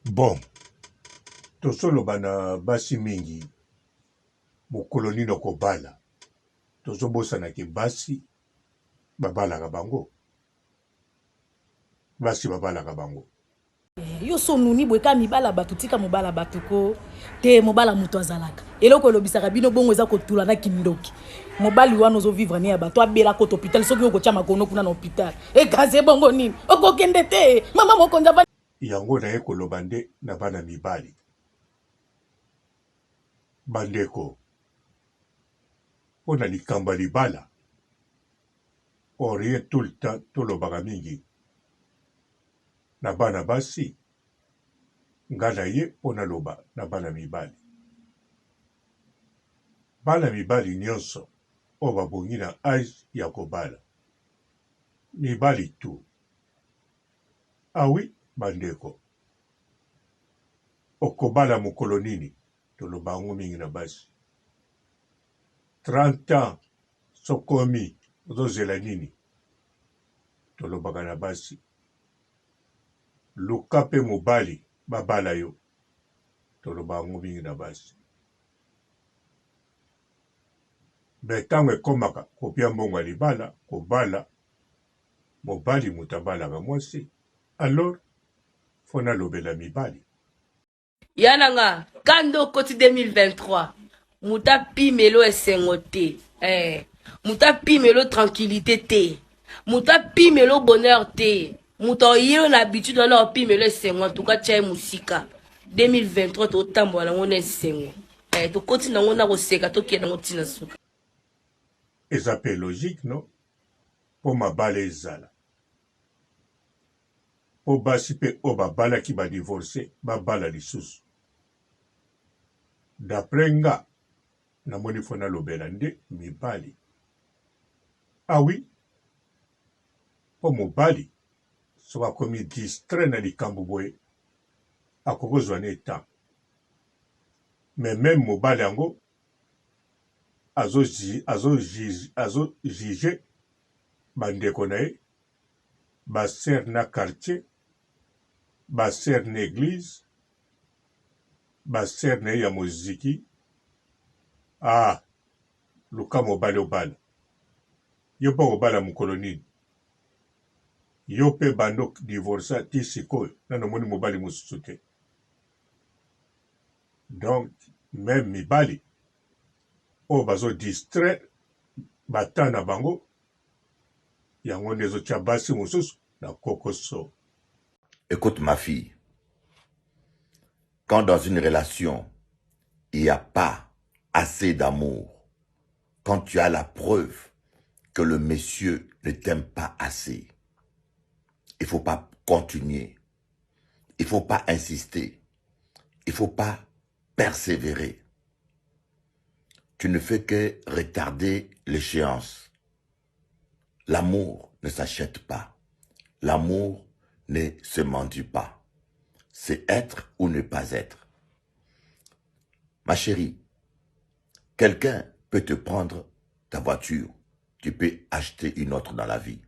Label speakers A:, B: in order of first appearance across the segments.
A: Bon, tosoloba na basi mingi mokoloni na kobala tozobosanaki basi babalaka bango basi babalaka bango
B: yo so nuni boye ka mibala bato tika mobala bato ko te mobala moto azalaka eloko elobisaka bino bongo eza kotula na kindoki mobali wana ozovivre ne ya bato abelaka to hôpital soki okotia makono kuna na hôpital ekaze bongo nini okokende te mama mokonzi ava
A: yango naye koloba nde na bana mibali bandeko mpo na likambo ya libala orie tout le temps tolobaka mingi na bana basi nga na ye mpo naloba na bana mibali nyonso oyo babongi na age ya kobala mibali tu awi bandeko okobala mokolo nini toloba yango mingi na basi 30 ans sokomi ozozela nini tolobaka na basi luka mpe mobali babala yo toloba yango mingi na basi me ntango ekomaka kopia mbongo ya libala kobala mobali moto abalaka mwasi alors fo nalobela mibali
C: yananga kando koti 2023 muta pimelo esengo te muta pimelo tranquillité te muta pimelo bonheur te muta yelo na habitude wana opimelo esengo tuka tia musika 2023 totambola nango na esengo tokoti nango na koseka tokende nango ntina suka
A: eza mpe logique no mpo mabala ezala mpo basi mpe oyo babalaki badivorce babala lisusu dapres nga namoni fo nalobela nde mibali awi mpo mobali soki akomi distrait na likambo boye akokozwa ne temps mais même mobali yango azojuge bandeko na ye basere na quartier basere na église basere na ye ya moziki luka mobali obala yo mpo kobala mokolo nini yo mpe bando divorce ti sikoyo nano moni mobali mosusu te donc même mibali oyo bazodistrait bata na bango yango nde ezotia basi mosusu na kokoso.
D: Écoute ma fille, quand dans une relation, il n'y a pas assez d'amour, quand tu as la preuve que le monsieur ne t'aime pas assez, il ne faut pas continuer, il ne faut pas insister, il ne faut pas persévérer. Tu ne fais que retarder l'échéance. L'amour ne s'achète pas, l'amour ne se mendie pas. C'est être ou ne pas être. Ma chérie, quelqu'un peut te prendre ta voiture, tu peux acheter une autre dans la vie.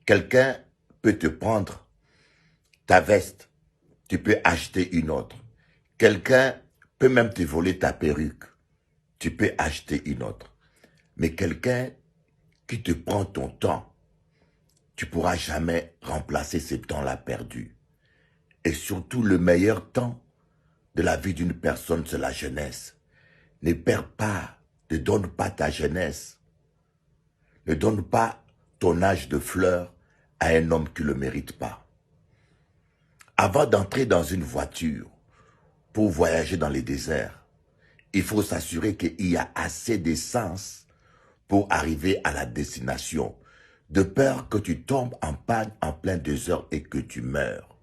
D: Quelqu'un peut te prendre ta veste, tu peux acheter une autre. Quelqu'un peut même te voler ta perruque, tu peux acheter une autre. Mais quelqu'un qui te prend ton temps, tu ne pourras jamais remplacer ce temps-là perdu. Et surtout, le meilleur temps de la vie d'une personne, c'est la jeunesse. Ne perds pas, ne donne pas ta jeunesse. Ne donne pas ton âge de fleur à un homme qui ne le mérite pas. Avant d'entrer dans une voiture pour voyager dans les déserts, il faut s'assurer qu'il y a assez d'essence pour arriver à la destination, de peur que tu tombes en panne en plein désert et que tu meurs.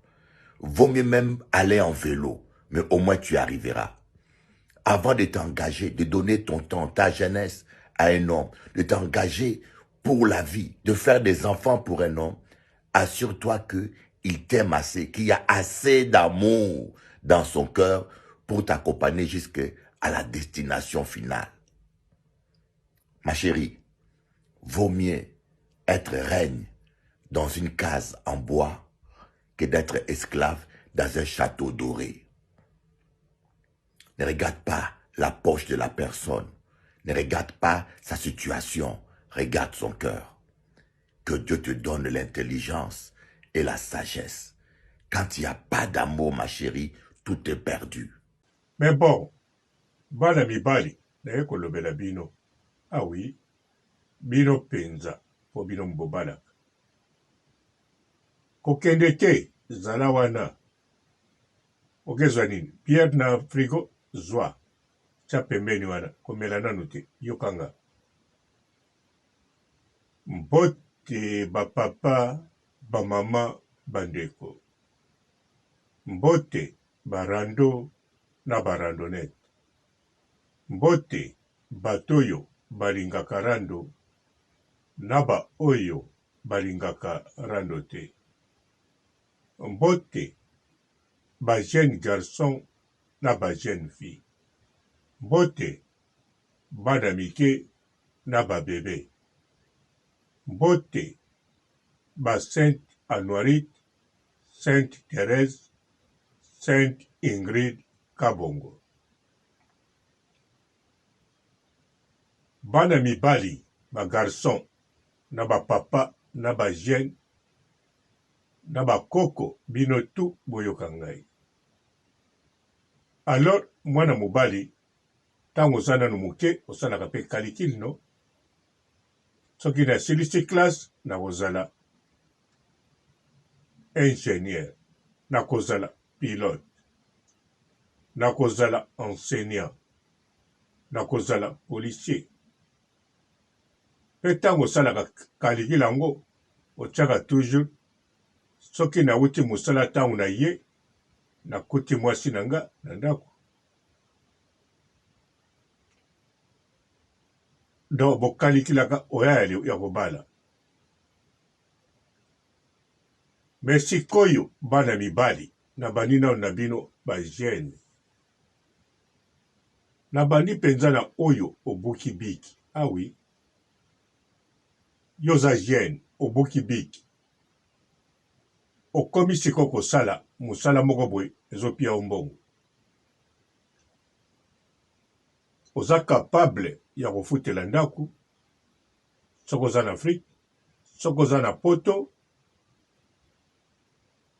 D: Vaut mieux même aller en vélo, mais au moins tu arriveras. Avant de t'engager, de donner ton temps, ta jeunesse à un homme, de t'engager pour la vie, de faire des enfants pour un homme, assure-toi qu'il t'aime assez, qu'il y a assez d'amour dans son cœur pour t'accompagner jusqu'à la destination finale. Ma chérie, vaut mieux être reine dans une case en bois que d'être esclave dans un château doré. Ne regarde pas la poche de la personne. Ne regarde pas sa situation. Regarde son cœur. Que Dieu te donne l'intelligence et la sagesse. Quand il n'y a pas d'amour, ma chérie, tout est perdu.
A: Mais bon, bana mibali, naye kolobela bino. Ah oui, bino penza, po bino mbobala. Kokende te, zala wana. Okezwa nini? Pierre na frigo, zwa. Cha pembeni wana, komela nanu te, yokanga. Mbote bapapa, bamama, bandeko. Mbote barando na barandonete. Mbote batoyo balingaka rando na ba oyo balingaka rando te. Mbote ba jeune garçon na ba jeune fille. Mbote bana mike na ba bébé. Mbote ba Sainte Anoirite, Sainte Thérèse, Sainte Ingrid Kabongo. Bana mibali, ba garçon, na ba papa, na ba jeune, na ba koko, bino tu boyoka ngai. Alors, mwana mobali, tango oza nanu moke, osalaka mpe kalikili no? Soki na silisi classe, na kozala ingénieur, na kozala pilote, na kozala enseignant, na kozala policier. Mpe ntango osalaka kalikili yango, otiaka toujours, soki nauti mosala ntango na ye, nakuti mwasi na nga na ndako. Donc bokalikilaka oya ya kobala. Mais sikoyo bana mibali na bandi nano na bino bagene. Na bandi penza na oyo obuki biki. Ah oui. Yoza gene obuki biki. Okomi siko kosala musala moko boye ezopia ombongo. Oza capable ya kofutela ndaku. Soko oza na Afrique. Soko oza na poto.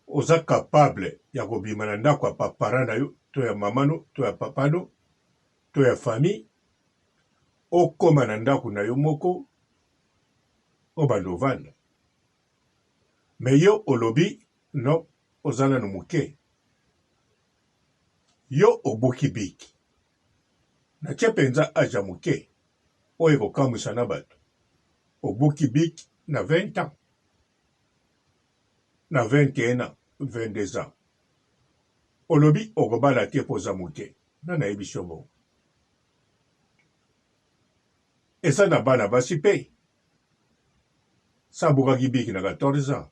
A: Oza capable ya kobima na ndako ya papara na yo, to ya mamano, to ya papano, to ya famille. Okoma na ndako na yo moko. Obanda ovanda. Me yo olobi, no, oza nanu moke. Yo obuki biki. Na tia penza aja moke. Oye kokamwisa na bato. Obuki biki na 20 ans. Na 21 ans, 22 ans. Olobi okobala te poza moke. Nana yebi shobo. Esa na bana basi pe. Sa bukaki biki na 14 ans.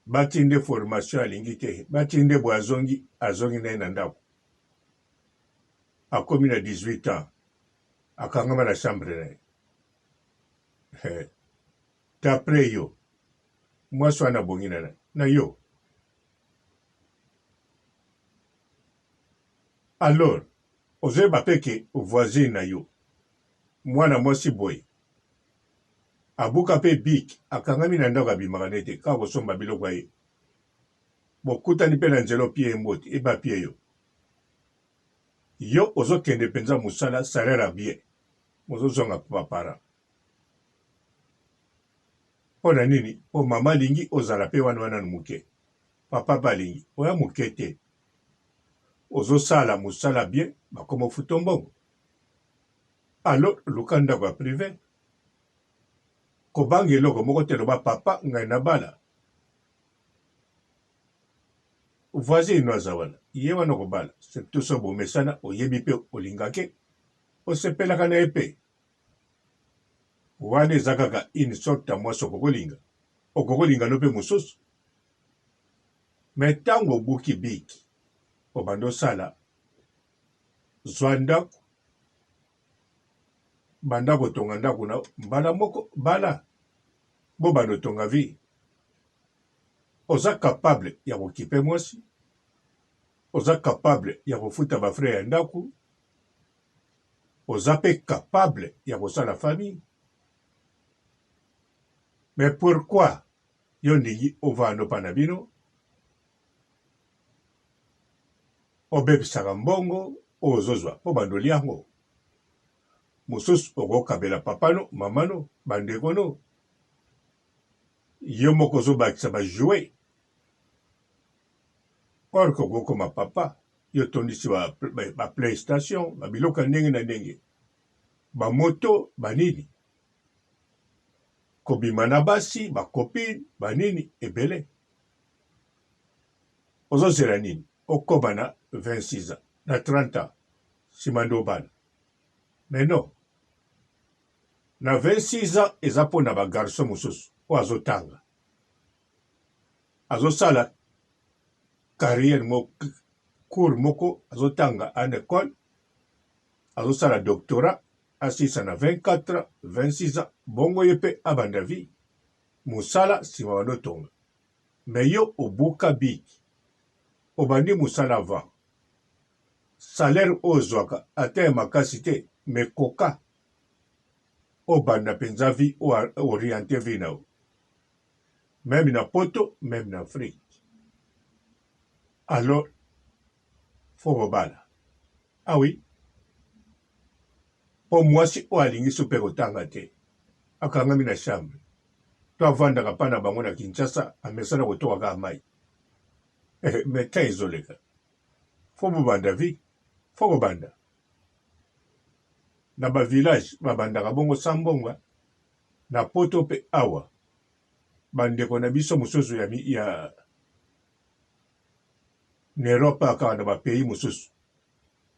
A: Batinde formation alingi te. Batinde bo azongi na na ndako. Akomi na 18 ans. Akangama na chambre na. T'apres yo. Moi so na bongi na yo. Alors, oze bapeke voisin na yo. Mwana mwasi boy. Abuka pe bik, akangami na ndako abimaka nete, kako somba biloko ye. Bokutani pe na nzelo pie mboti, eba pie yo. Yo ozo kende penza musala salaire bien. Ozo zonga papara. Pona nini, o mama lingi ozala pe wana muke. Papa balingi, oya muke te. Ozo sala musala bien, bakomo futombongo. Alors, lukanda kwa privé. Kobangi loko moko te loba papa ngai na bala. Voisin no azawana. Iye wana kobala. Surtout so bomesana oyebi pe olingake. Osepelaka na epe. Wane ezakaka une sorte ya mwasi okokolinga. Okokolinga no pe mosusu. Me ntango obuki biki. Obando sala. Zwa ndako. Banda kotonga ndako na mbala moko bala. Bo bando tonga vi. oza capable ya kokipe mwasi, oza capable ya kofuta bafrere ya ndako, oza pe capable ya kosala famille. Mais pourquoi yo ndingi ovanda mpa na bino obebisaka mbongo oyo ozozwa mpo bandoli yango? Mosusu okokabela papano mamano bandekono, yo moko ozobakisa bajouet or ke okokoma papa yo tondisi baplaystation babiloko ya ndenge na ndenge bamoto banini kobima na basi bakopine banini ebele. Ozozela nini okoma na 26 ans na 30 ans nsima nde obana? Mais non, na 26 ans eza mpo na bagarso mosusu oyo azotanga, azosala carrière moko, cours moko, azotanga en école, azosala doctorat, asisa na 24 ans 26 ans bongo ye mpe abanda vie mosala nsima bandotonga. Mais yo obuka biki obandi mosala avant, salaire oyo ozwaka ata ya makasi te, mais koka obanda mpenza vie oyo oriente vie na yo, même na poto, même na Afrique. Alors fo kobala. Ah oui, mpo mwasi oyo alingi so mpe kotanga te akangami na chambre to avandaka mpa na bango na Kinshasa amesana kotokaka mai. Mais ta ezoleka fo bobanda vie, fo kobanda na bavillage babandaka bongo sambonga na poto mpe awa bandeko na biso mosusu ya na Europe akaka na bapays mosusu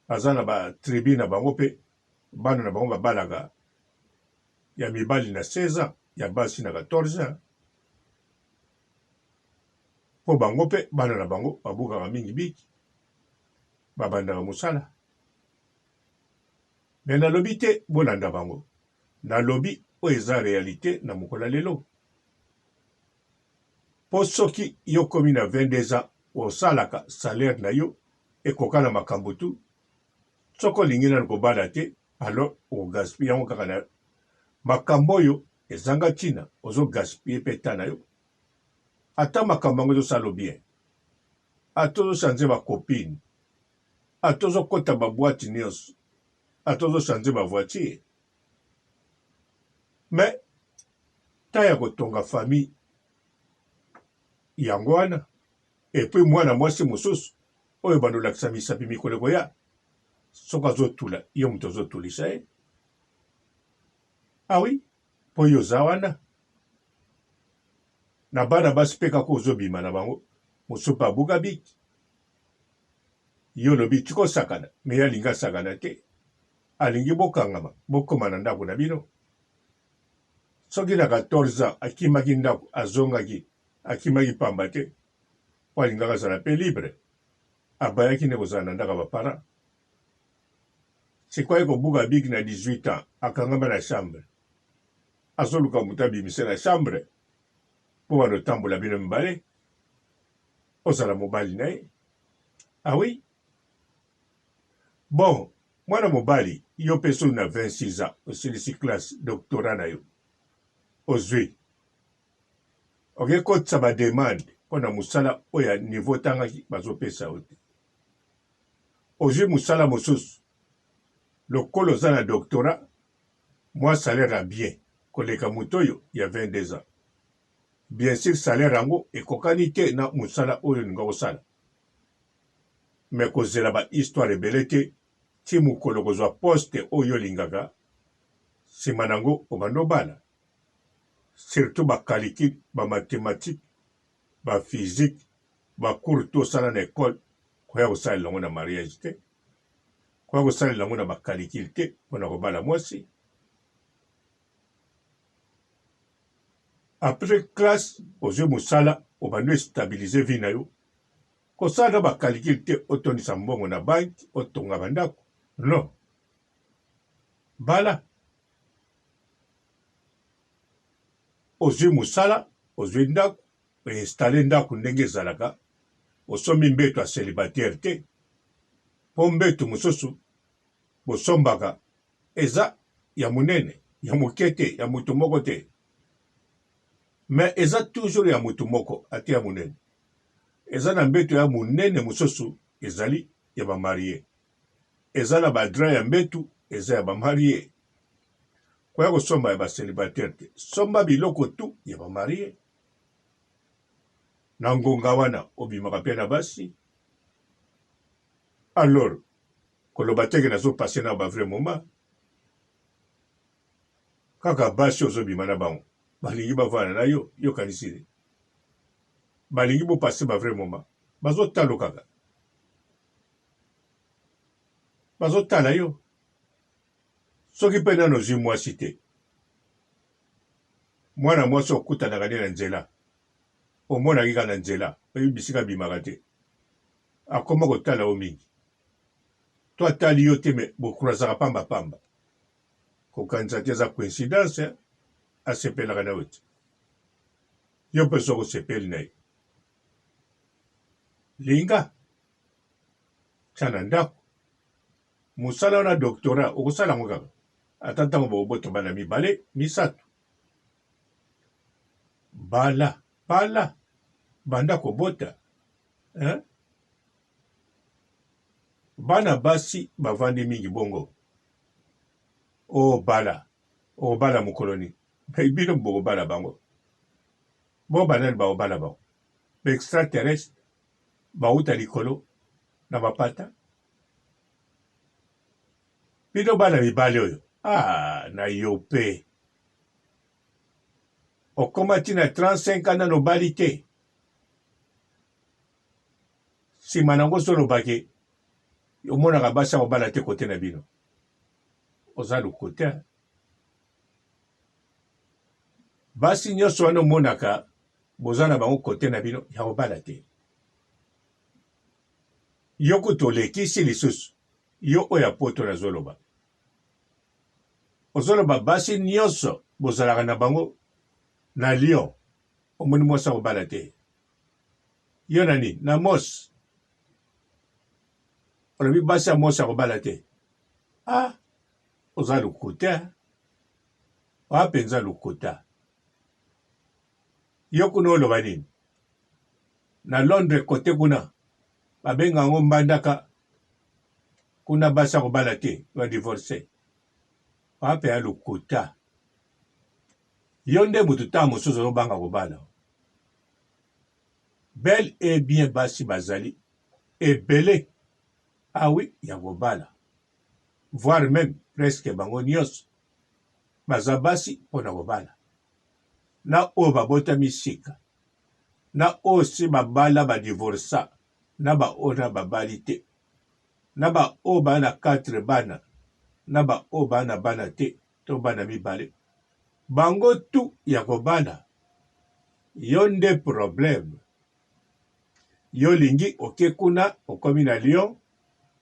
A: baza na batribu na bango mpe bana na bango babalaka ya mibali na 16 ans ya basi na 14 ans mpo bango mpe bana na bango babukaka mingi biki babandaka mosala. Me nalobi te bolanda bango, nalobi oyo eza réalité na mokolo lelo. Mpo soki yo komi na 22 ans osalaka salaire na yo ekoka na makambo tu, soko olingi nanu kobala te, alors ogaspille yango kaka na makambo oyo ezanga ntina, ozogaspille mpe ta na yo. Ata makambo yango ezosala bien, ata ozochange bakopine, ata ozokota babwati nyonso, ata ozochange bavoiture. Mais ta ya kotonga famille yango wana, epuis mwana mwasi mosusu oyo bandolakisa misapi mikolo koya soki azotula yo moto ozotulisa ye. Ah oui, mpo yo oza wana na bana basi mpe kaka ozobima na bango mosusu mpe abuka biki yo lobi tikosakana, me ye alingi asakana te, alingi bokangama bokoma na ndako na bino. Soki na 14 ans akimaki ndako azongaki akimaki pamba te po alingaka azala mpe libre, abayaki nde kozala na ndako ya bapara. Sikwaye kobuka biki na 18 ans akangama na chambre, azoluka moto abimise na chambre mpo banotambola bino mibale, ozala mobali na ye. Ah oui, bon, mwana mobali yo mpe soki na 26 ans osilisi classe doctorat na yo ozwi okekotisa bademande mpo na mosala oyo ya niveau tangaki bazopesa yo te. Ozwi mosala mosusu lokolo oza na doctorat, mwa salaire ya bien koleka moto oyo ya 22 ans. Bien sûr salaire yango ekokani te na mosala oyo olinga kosala, me kozela bahistoire ebele te ti mokolo kozwa poste oyo olingaka nsima nango obanda obala. Surtout bakalikile, bamathématique, baphysique, bacours to osala na ekole koya kosalela yango na mariage te, koya kosalela yango na bakalikile te mpona kobala mwasi. Après classe ozwi mosala obanda estabilize vie na yo, kosala na bakalikile te otondisa mbongo na banki otonga bandako. Non, bala ozwi mosala, ozwi ndako, oinstalle ndako ndenge ezalaka osomi mbeto ya célibataire te mpo mbeto mosusu bosombaka eza ya monene ya moke te ya motu moko te me eza toujours ya motu moko ate ya monene eza na mbeto ya monene mosusu ezali ya bamarie eza na badra ya mbetu eza ya bamarie koya kosomba ya bacélibataire te somba biloko tu ya bamarie na ngonga wana obimaka mpe na basi alors koloba teke nazopase na bavrai moment kaka basi ozobima na bango balingi bavana na yo yokanisile balingi bopase bavrai moment bazotalo kaka bazotala yo soki mpe nano ozwi mwasi te mwana mwasi okutanaka nde na nzela omonaki kaka na nzela oyebi bisika bimaka te akoma kotala yo mingi to atali yo te me bokurazaka pambapamba kokanisa te eza coïncidence asepelaka na yo te yo mpe soko osepeli na ye linga tya na ndako mosala wana doctorat okosala yango kaka ata ntango bobota bana mibale misato bala banda kobota bana basi bavandi mingi bongo obala mokoloni bino bokobala bango bo banani baobala bango baextraterrestre bauta likolo na bapata bino bana mibale oyo na yo mpe okoma ntina 35 ans nano obali te nsima nango so olobaki omonaka basi akobala te kote na bino oza lokote basi nyonso wana omonaka boza na bango kote na bino ya kobala te yo kutu olekisi lisusu yo oyo apoto nazoloba ozoloba basi nyonso bozalaka na bango na Lyon omoni mwasi akobala te yo nani na Mos olobi basi ya Mos akobala te oza lokuta mpenza lokuta yo kuna oloba nini na Londres kote kuna babenga yango mbandaka kuna basi akobala te badivorce mpe ya lokuta yo nde motu ntango mosusu ozobanga kobala bel et bien basi bazali ebele oui ya kobala voire même presque bango nyonso baza basi mpona kobala na oyo babotami sika na oyo si babala badivorsa na baoyo na babali te na baoyo baa na 4 bana na baoyo baa na bana te to bana mibale bango tu ya kobala yo nde problème yo lingi oke kuna okomi na Lyon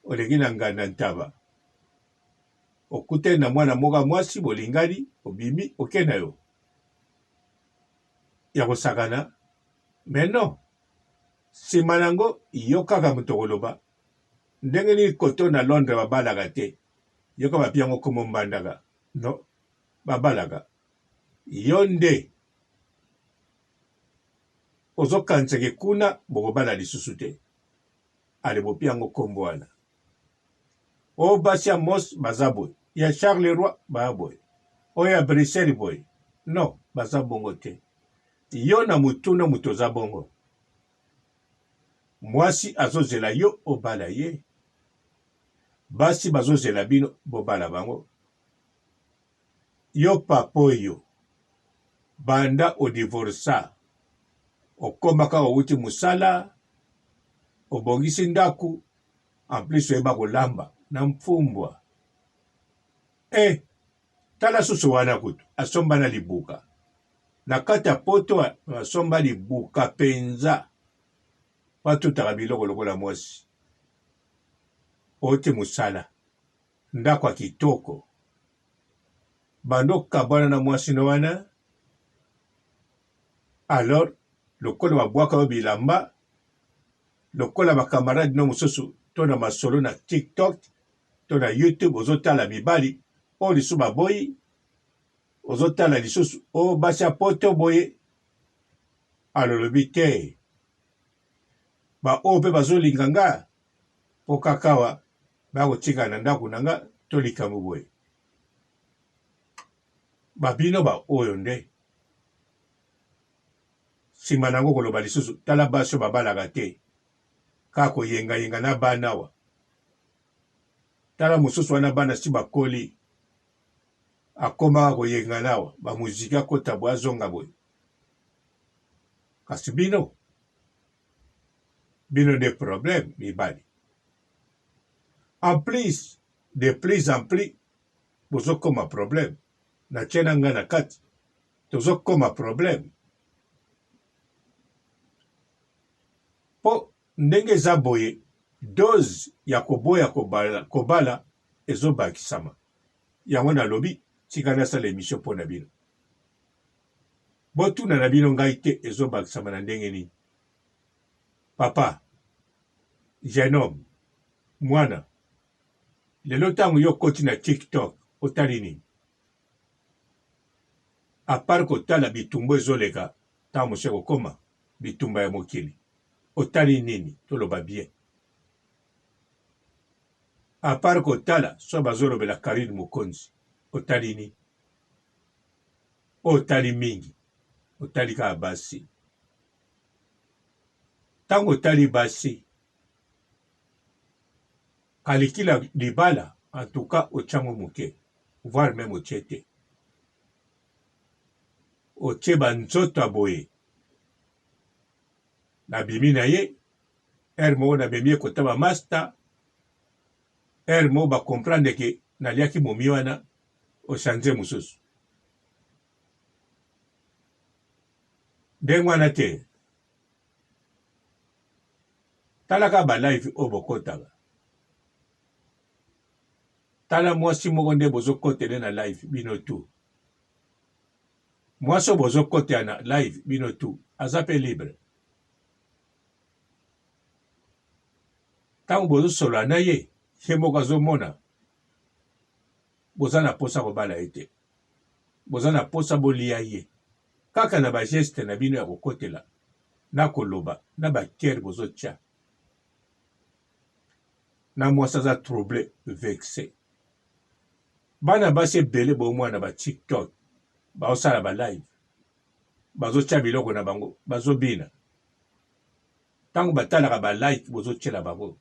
A: olingi na nganda ntaba okute na mwana moka mwasi bolingani obimi oke na yo ya kosakana mais non nsima nango yo kaka moto koloba ndenge nini koto na Londres babalaka te yo kaka bapi yango komo mbandaka no babalaka yo nde ozokanisaki kuna bokobala lisusu te ale bopi yango kombo wana oyo basi ya Mos baza boye ya Charleroi baya boye oyo ya Bruxelles boye non baza bongo te yo na mutuna moto oza bongo mwasi azozela yo obala ye basi bazozela bino bobala bango yo papa oyo banda odivorsa okomaka outi musala obongisi ndaku en plus oyeba kolamba na mfumbwa tala susu wana kutu asomba na libuka na kati ya poto asomba libuka penza batutaka biloko lokola mwasi outi musala ndako ya kitoko bando kabwana na mwasi no wana alors lokola babwaka bilamba lokola bakamarade no mosusu to na masolo na TikTok to na YouTube ozotala mibali oyo lisusu baboyi ozotala lisusu oyo basi ya poto boye alolobi te baoyo mpe bazolinga nga mpo kakawa bakotika na ndako na nga to likambo boye babino baoyo nde nsima nango koloba lisusu tala basi oyo babalaka te kaka koyengayenga na bana awa tala mosusu wana bana si bakoli akomaka koyenga nawa bamuziki akota boye azonga boye kasi bino nde problème mibali en plus de plus en plus bozokoma problème na tie na ngai na kati tozokoma problème mpo ndenge eza boye dose ya koboya kobala ezobakisama yango nalobi tika nasala émission mpo na bino botuna na bino ngai te ezobakisama na ndenge nini papa jeune homme mwana lelo ntango yo koti na TikTok otali nini apart kotala bitumba ezoleka ntango mosu ekokoma bitumba ya mokili otali nini toloba bien apart kotala so bazolobela Karine Mokonzi otali nini otali mingi otali kaka basi ntango otali basi kalikila libala en tout cas otyango moke voire même otie te otie banzoto aboye nabimi na ye ere moko nabemi ye kota bamaster ere moko bakomprendre ke naliaki momi wana ochange mosusu ndenge wana te talaka balive oyo bokotaka tala mwasi moko nde bozokotele na live bino tu mwasi oyo bozokotela na live bino tu aza mpe libre ntango bozosolola na ye ye moko azomona boza na posa kobala ye te boza na posa bolia ye kaka na bageste na bino ya kokotela na koloba na bakere bozotya na mwasi aza trouble vexe bana basi ebele bomwana ba TikTok baosala balive bazotya biloko na bango bazobina ntango batalaka balike bozotyela bango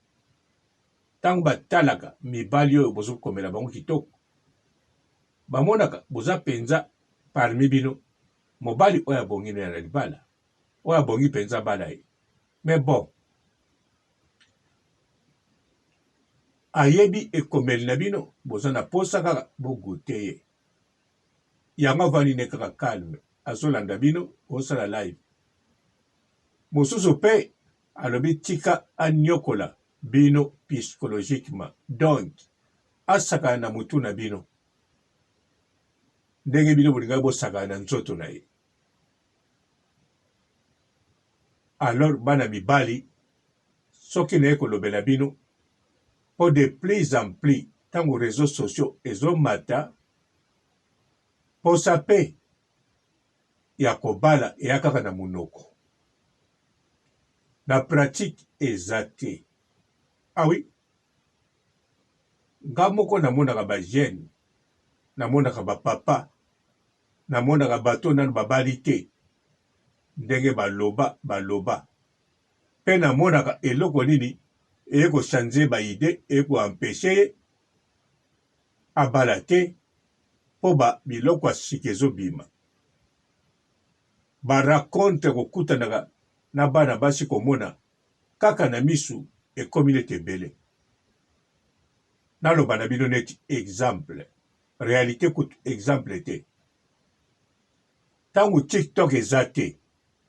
A: ntango batalaka mibali oyo bozokomela bango kitoko bamonaka boza mpenza parmi bino mobali oyo abongi na libala oyo abongi mpenza bala ye mais bon ayebi ekomeli na bino boza na posa kaka bogute ye yango avandi ne kaka calme azolanda bino osala live mosusu mpe alobi tika anyokola bino psychologiquement donc asakana na mutu na bino ndenge bino bolingai bosakana na nzoto na ye alors bana mibali soki na ye kolobela bino mpo de plus en plus ntango réseaux sociaux ezomata posa mpe ya kobala eya kaka na monoko na pratique eza te awi nga moko namonaka bagene namonaka bapapa namonaka bato nano babali te ndenge baloba mpe namonaka eloko nini eye kochange baide eye koampeshe ye abala te mpo biloko ya sika ezobima barakonte kokutanaka na bana basi komona kaka na misu ekomi neti ebele naloba na bino neti exemple réalité kutu exemple te ntango TikTok eza te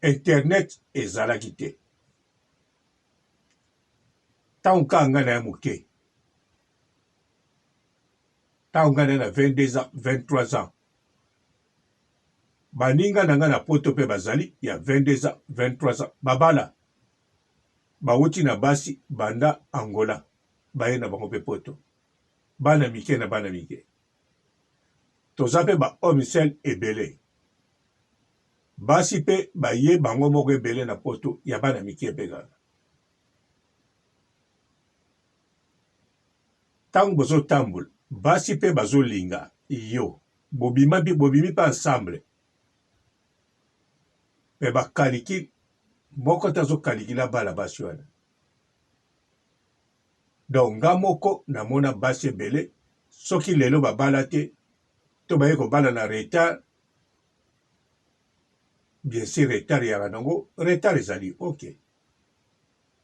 A: internet ezalaki te ntango kaka ngai na ya moke ntango ngai na 22 ans 23 ans baninga na nga na poto pe bazali ya 22 ans 23 ans babala bauti na basi banda Angola baye na bango pe poto bana mike na bana mike toza pe ba homme seul ebele basi pe baye bango moko ebele na poto ya bana mike pe kaka ntango bozotambola basi pe bazolinga yo bobimi pa ensemble me bakalikili moko te azokalikila bala basi wana donc nga moko namona basi ebele soki lelo babala te to baye kobala na retard bien sûr retard yaka nango retard ezali ok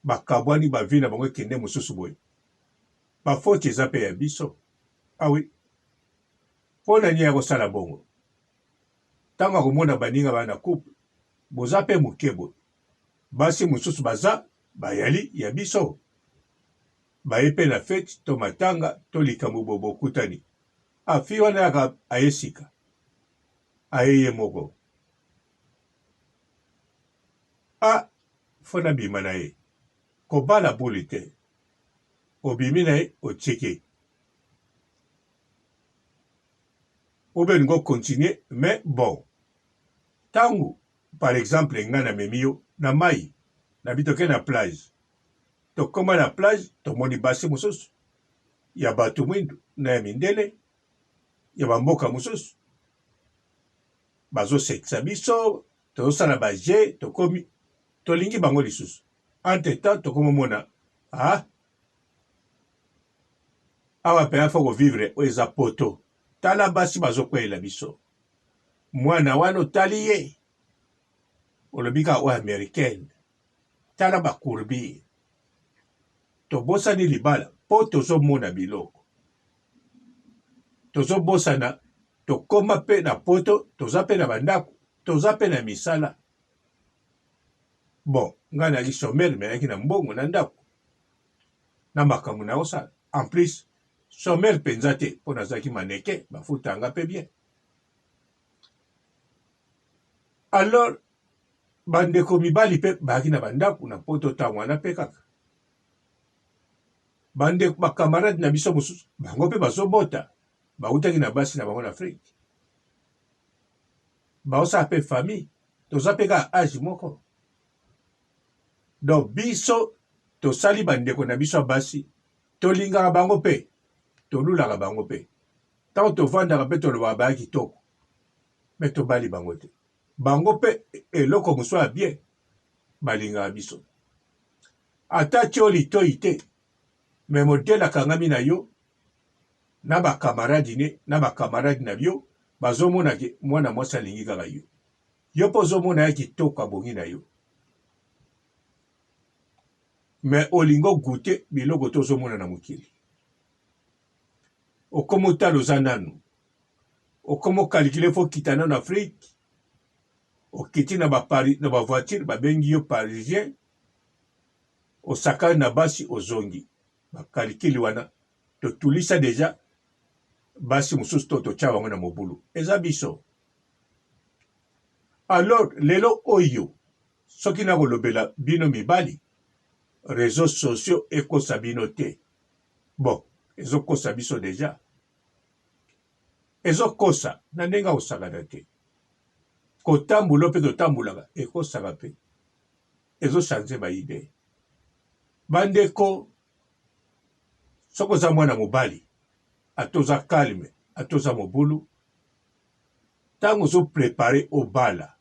A: bakabwani bavi na bango ekende mosusu boye bafoti eza mpe ya biso awi mpo na nini ya kosala bongo ntango akomona baninga baa na couple boza mpe moke boye basi mosusu baza bayali ya biso baye mpe na feti to matanga to likambo bo bokutani afi wana yaka aye sika aye ye moko fo na bima na ye kobala boli te obimi na ye otieke obelingi okontinue mais bon ntango par exemple nga na memi yo na mai nabi toke na plage tokóma na plage tomoni basi mosusu ya bato mwindu na ya mindele ya bamboka mosusu bazosekisa biso tozosala baje tokomi tolingi bango lisusu entre temps tokomomona awa mpe afo kovivre oyo eza poto tala basi bazokwelela biso mwana wana otali ye olobi kaka oyo américaine tala bacourbi tobosani libala mpo tozomona biloko tozobosana tokóma mpe na poto toza mpe na bandako toza mpe na misala bon ngai nayaki somere me nayaki na mbongo na ndako na makambo nakosala en plus somere mpenza te mpo nazalaki maneke bafutanga mpe bien alors bandeko mibali mpe bayaki na bandako na poto ntango wana mpe kaka bandeko bakamarade na biso mosusu bango mpe bazobota bautaki na basi na bango na afrike baosala mpe famille toza mpe kaka age moko donc biso tosali bandeko na biso ya basi tolingaka bango mpe tolulaka bango mpe ntango tovandaka mpe tolobaka baya kitoko me tobali bango te bango mpe eloko mosusu ya bien balingaka biso ata ti oyo litoi te me modele akangami na yo na bakamaradi ne na bakamaradi na yo bazomonaki mwana mwasi alingi kaka yo yo mpo ozomona ya kitoko abongi na yo me olingi ogute biloko to ozomona na mokili okóma otala oza nanu okóma okalikile fo okita nano afrike okiti na bavoiture babengi yo parisien osakani na basi ozongi bakalikili wana totulisa deja basi mosusu to totya bango na mobulu eza biso alors lelo oyo soki nakolobela bino mibali réseaux sociaux ekosa bino te bon ezokosa biso deja ezokosa na ndenge akosakana te kotambola mpe totambulaka ekosaka mpe ezochange baide bandeko soki oza mwana mobali atoza calme atoza mobulu ntango ozoprepare obala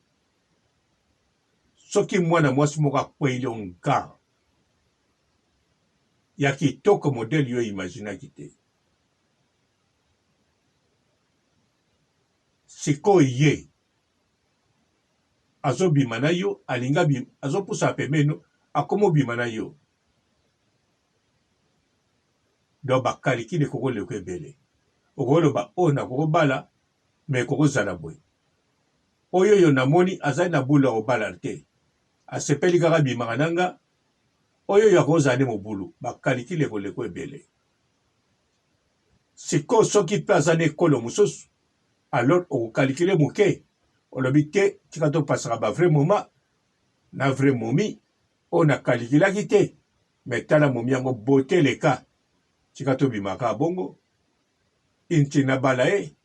A: soki mwana mwasi moko akweli onga ya kitoko modele yo imaginaki te sikoyo ye azobima na yo alinga azopusa pembeni akoma obima na yo donc bakalikile kokoleka ebele okoloba oyo nakokobala me kokozala boye oyo namoni azali na bulu ya kobala te asepeli kaka bimaka nanga oyo akozala nde mobulu bakalikile koleka ebele sikoyo soki mpe aza na ekolo mosusu alors okokalikile moke olobi te tika topasaka bavrai moment na vrai momi oyo nakalikilaki te me tala momi yango bote leka tika tobimaka bongo inti nabala ye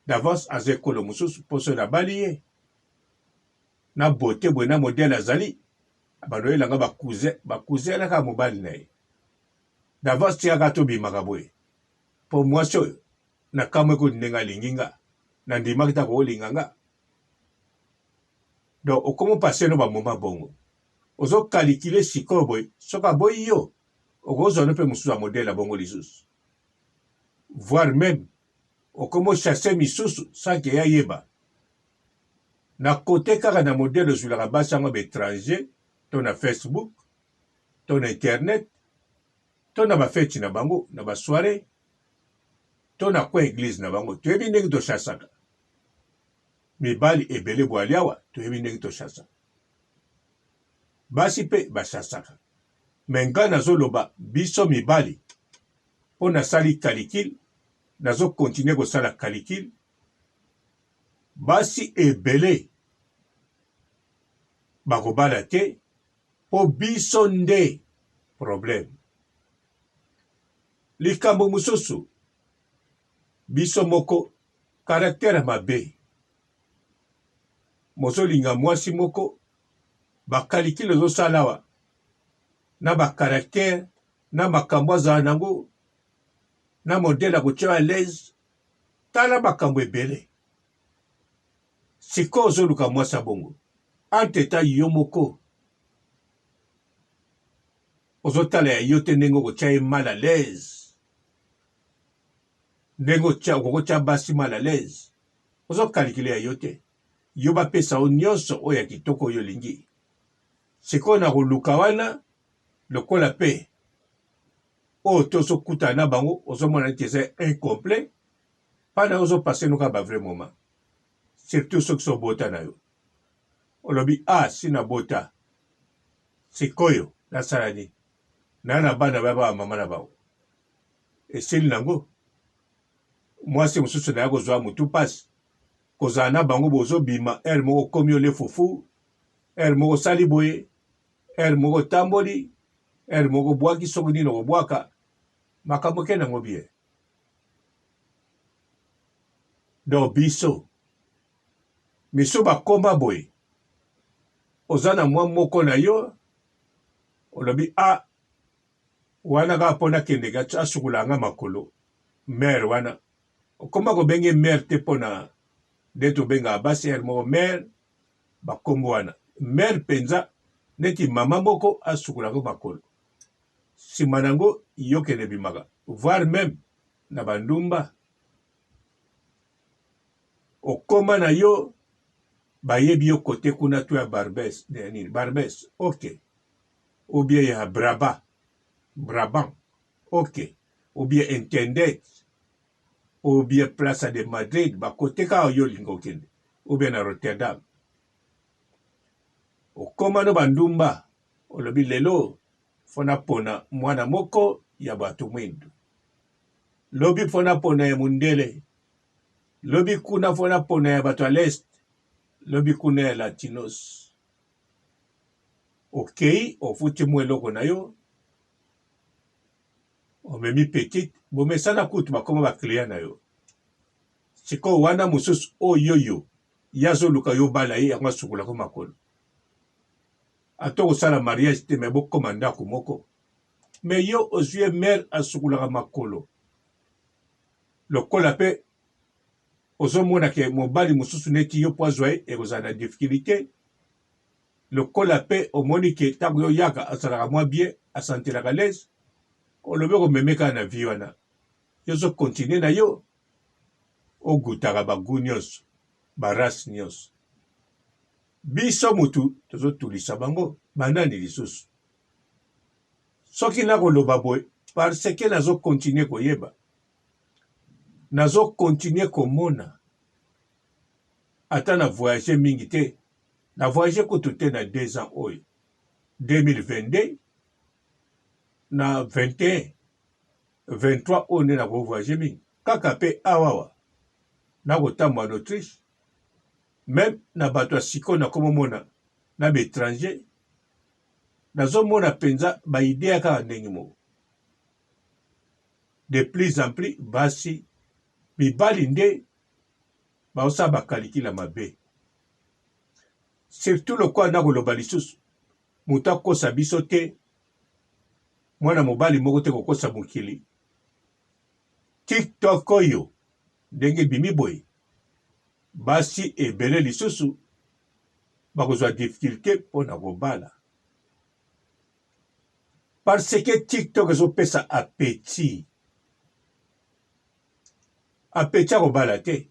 A: d'avance aza ekolo mosusu mposo nabali ye na bote boye na modele azali bando oyelanga bakuze alaka mobali na ye d'avance tikaka tobimaka boye mpo mwasi oyo nakamwe ekoti ndenge alingi nga nandimaki ta koolinga nga donc okomi pase no bamoma bongo ozokalikile sikoyo boye soki aboyi yo okozwa no mpe mosusu ya modele ya bongo lisusu voire même okomi ochasse misusu sanke yayeba na kote kaka na modele ozwilaka basi yango baétranger to na Facebook to na internet to na bafeti na bango na basoire to na kwa eglise na bango toyebi ndenge tochasaka mibali ebele bwali awa toyebi ndenge tochasaka basi mpe bachasaka me ngai nazoloba biso mibali mpo nasali calicule nazokontinue kosala calicule basi ebele bakobala te mpo biso nde problème likambo mosusu biso moko karaktere mabe mozolinga mwasi moko bakalikile ozosala awa na bakaraktere na makambo azala nango na modele akotia à l'aise tala makambo ebele sikoyo ozoluka mwasi abongo anteta yo moko ozotala ya yo te ndenge okotia ye mal à l'aise ndenge okokotia basi mal à l'aise ozokalikile ya yo te yo bapesa o nyonso oyo ya kitoko oyo olingi sikoyo na koluka wana lokola mpe oyo tozokutana na bango ozomona neti eza incomplet mpana ozopase noka bavrai moment surtout soki sobota na yo olobi si nabota sikoyo nasala nini naa na bana baya bamama na bango esili nango mwasi mosusu naya kozwa motu mpasi kozala na bango bozobima ere moko komi ole fufu ere moko sali boye ere moko tamboli ere moko bwaki soki nini okobwaka makambo ke nango bien donc biso miso bakoma boye oza na mwa moko na yo olobi wana kaka mpo nakendeka asukulanga makolo mere wana okoma kobenge mere te mpo na nde tobengaka basi ere moko mere bakombo wana mere mpenza neti mama moko asukulanga makolo nsima nango yokende bimaka voire même na bandumba okoma na yo bayebi yo kote kuna to ya barbes ok ou bien ya brabant ok ou bien intendant ou bien Plaza de Madrid bakote kaka yo olinga okende ou bien na Rotterdam okoma no bandumba olobi lelo fo napona mwana moko ya bato mwindu lobi fo napona ya mundele lobi kuna fo napona ya bato ya leste lobi kuna ya latinos okei ofuti mwa eloko na yo omemi petite bomesana kutu bakoma baklia na yo sikoyo wana mosusu oyoyo ye azoluka yo bala ye yango asukulako makolo ata kosala mariage te me bokoma ndako moko me yo ozwi ye mere asukulaka makolo lokola mpe ozomona ke mobali mosusu neti yo mpo azwa ye ekozala na difficulté lokola mpe omoni ke ntango yo yaka azalaka mwa bien asantelaka lese olobi komemeka na vi wana yo ozokontinue na yo ogutaka bagu nyonso barase nyonso biso mutu tozotulisa bango banani lisusu soki nakoloba boye parce ke nazokontinue koyeba nazokontinue komona ata na voyage mingi te na voyage kutu te na 2 ans oyo 2022 na 21 23 oyo nde nakovoyage mingi kaka mpe awawa nakotambola na Autriche même na bato ya sikoyo nakomomona na baétranger nazomona mpenza baidea kaka ndenge moko. De plus en plus basi mibali nde baosala bakalikila mabe. Surtout lokola na koloba lisusu moto akosa biso te, mwana mobali moko te kokosa mokili. TikTok oyo ndenge bimi boye basi ebele lisusu bakozwa difficulté mpona kobala, parce que TikTok ezopesa appétit ya kobala te,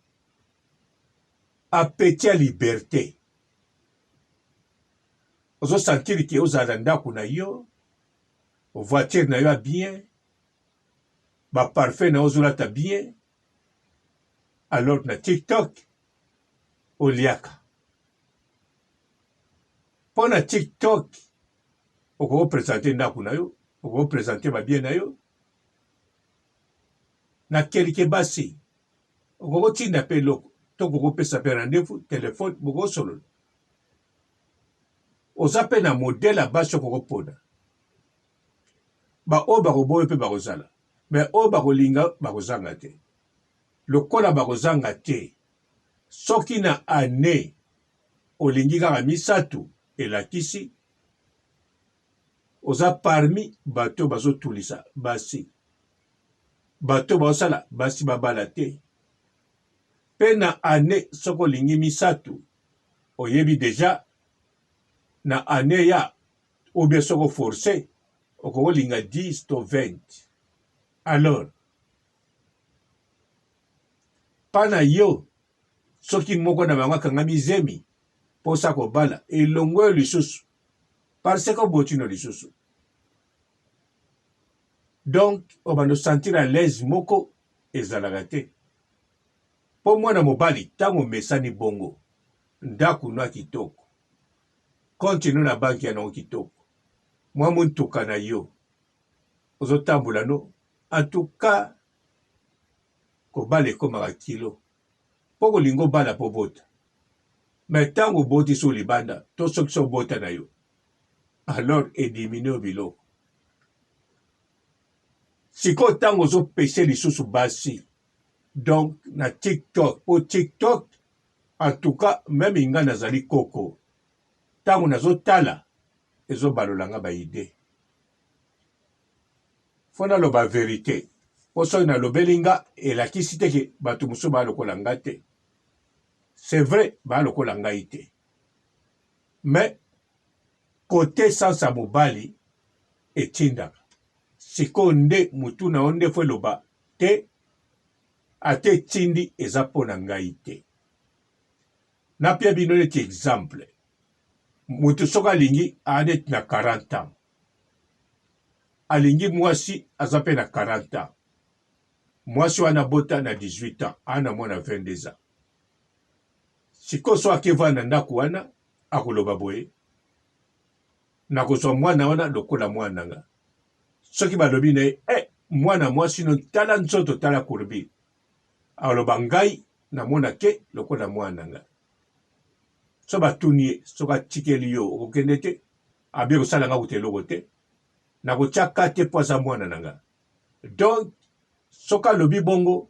A: appétit ya liberté. Ozosantiri ke ozala na ndako na yo, voiture na yo ya bien, baparfum na yo ozolata bien, alors na TikTok oliaka. Mpo na TikTok okopresente ndako na yo, okopresente babien na yo, na kelike basi okotinda mpe eloko to kokopesa mpe rendez-vous telefone bokosolola. Oza mpe na modele ya basi okokopona. Baoyo bakoboyo mpe bakozala, me oyo bakolinga bakozanga te. Lokola bakozanga te, soki na ane olingi kaka misatu elakisi, oza parmi bato bazotulisa basi, bato bazosala basi babala te. Pe na ane soki olingi misatu, oyebi deja na ane ya oubien soko forcé okolinga 10 to 20. Alors pana yo soki moko na bango akangami zemi posa kobala elongo oyo lisusu parce que obotino lisusu, donc obando sentir à l'aise moko ezalaka te. Po mwana mobali ntango mesani bongo ndako no kitoko, kontinu na banki ya nango kitoko, mwa muntuka na yo ozotambola no, en tout cas kobala ekomaka kilo mpo kolinga obala mpo bota. Me ntango oboti so libanda to soki so bota na yo, alors edimine o biloko. Sikoyo ntango ozopese lisusu basi, donc na TikTok, po TikTok en tout cas même inga nazali koko, ntango nazotala ezobalolanga baide. Fo naloba verité, po soki nalobeli nga elakisi te ke bato mosusu balokola nga te. C'est vrai balokola ngai te, mais kote sansa mobali etindaka. Sikoyo nde mutu na yo nde fo eloba te, ate tindi eza mpo na ngai te. Napia bino neti exemple, mutu soki alingi aneti na 40 ans, alingi mwasi aza mpe na 40 ans, mwasi wana bota na 18 ans, ana mwana 22 ans. Sikoyo so akevana ndako wana akoloba boye, nakozwa mwana wana lokola mwana nga. Soki balobi na ye, mwana mwasi no tala nzoto tala kurbi, aloba ngai namona ke lokola mwana nga. So batuni ye, soki atikeli yo okokende te, abie kosala nga kuta eloko te, nakotiaka te po aza mwana na nga. Donc soki alobi bongo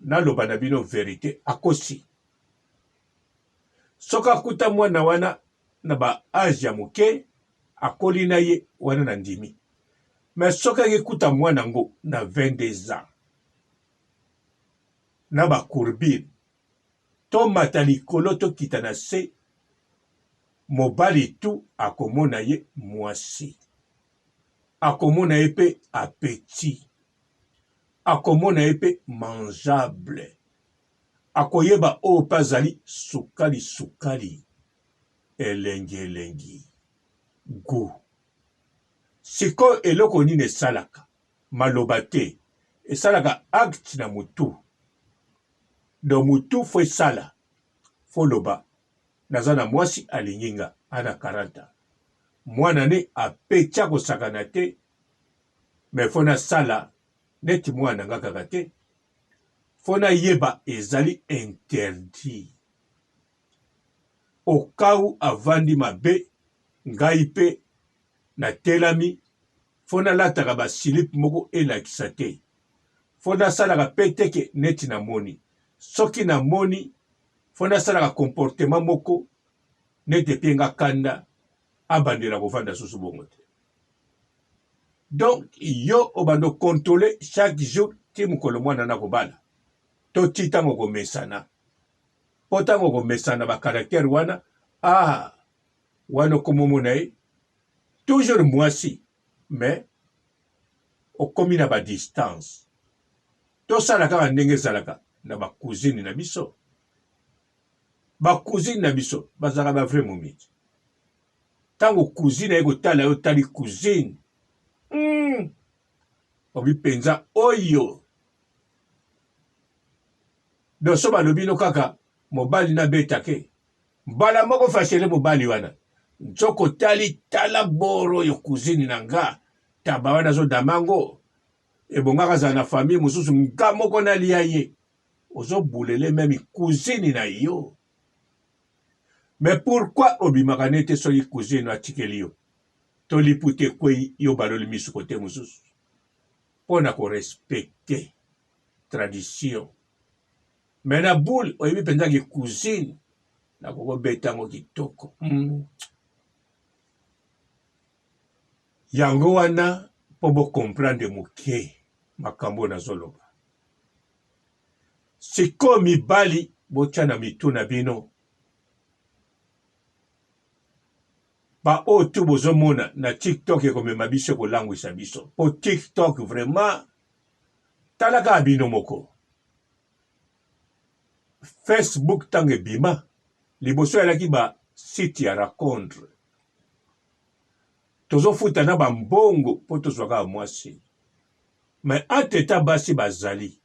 A: naloba na bino verité akosi. Soki akuta mwana wana na ba age ya moke akoli na ye wana na ndimi. Mais soki akekuta mwana ngo na 22 ans na ba courbure to mata likolo to kita na se, mobali tu akomona ye mwasi, akomona ye pe appétit, akomona ye pe mangeable, akoyeba oyo mpe azali sukali sukali, elengi elengi, goût. Sikoyo eloko nini esalaka? Maloba te, esalaka acte na mutu. Do mutu fo esala, fo loba, naza na mwasi alinginga, ana 40. Mwana ne apetia kosakana te, me fo na sala, neti mwana nga kaka te, fo na yeba ezali interdit. okau avandi mabe ngai pe na telami fo nalataka basilipe moko elakisa te fo nasalaka pe teke neti namoni soki namoni fo nasalaka comportement moko neti mpe nga kanda abandela kovanda susu bongo te. Donc yo obando contrôler chaque jour ti mokolo mwana na kobala to ti ntango komesana po ntango komesana bakaraktere wana wana okomomona ye toujours mwasi mais okomi na badistance tosala kaka ndenge ezalaka na bacousine na biso bazalaka bavrai momiti ntango cousine aye kotala yo otali cousine obi mpenza oyo donc so balobi no kaka mobali nabetake mbala moko fashele mobali wana nzoko tala boro oyo cousine na nga taba wana azodamango ebongaka azala na famille mosusu nga moko nalia ye ozobulele meme cousine na yo. Mais pourquoi obimaka nete soki cousine atikeli yo tolipu te kwei yo baloli misuko te mosusu mpona korespecte tradition. Mais na boule oyebi mpenzaki cousine nakokobetango kitoko yango wana mpo bocomprendre moke makambo nazoloba. Sikoyo mibali botya na mitu na bino oyo tu bozomona na TikTok ekomema biso kolangwisa biso po TikTok vraiment talaka bino moko. Facebook ntango ebima liboso yalaki basite ya racontre tozofuta na bambongo mpo tozwaka mwasi mais ateta basi bazali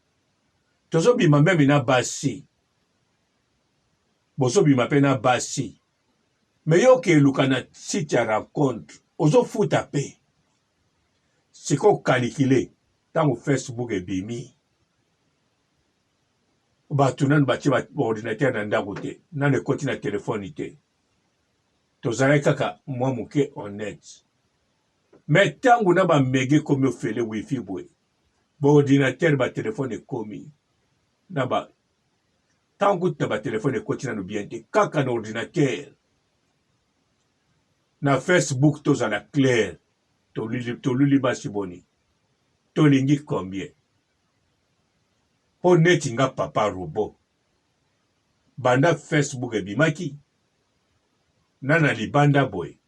A: tozobima meme na basi bozobima mpe na basi mais yo keluka na site ya rencontre ozofuta pe siko kalikile ntango Facebook ebimi bato nanu batie baordinateur na ndako te nanu ekoti na telefoni te tozalaki kaka mwa moke honnête. Mais ntango na bamege ekomi ofele wifi boye baordinateur batelefone ekomi na ntango kuta batelefone ekoti nanu bien te kaka na ordinateur na Facebook tozala clair toluli basi boni tolingi combien po neti nga papa robot banda Facebook ebimaki na libanda boye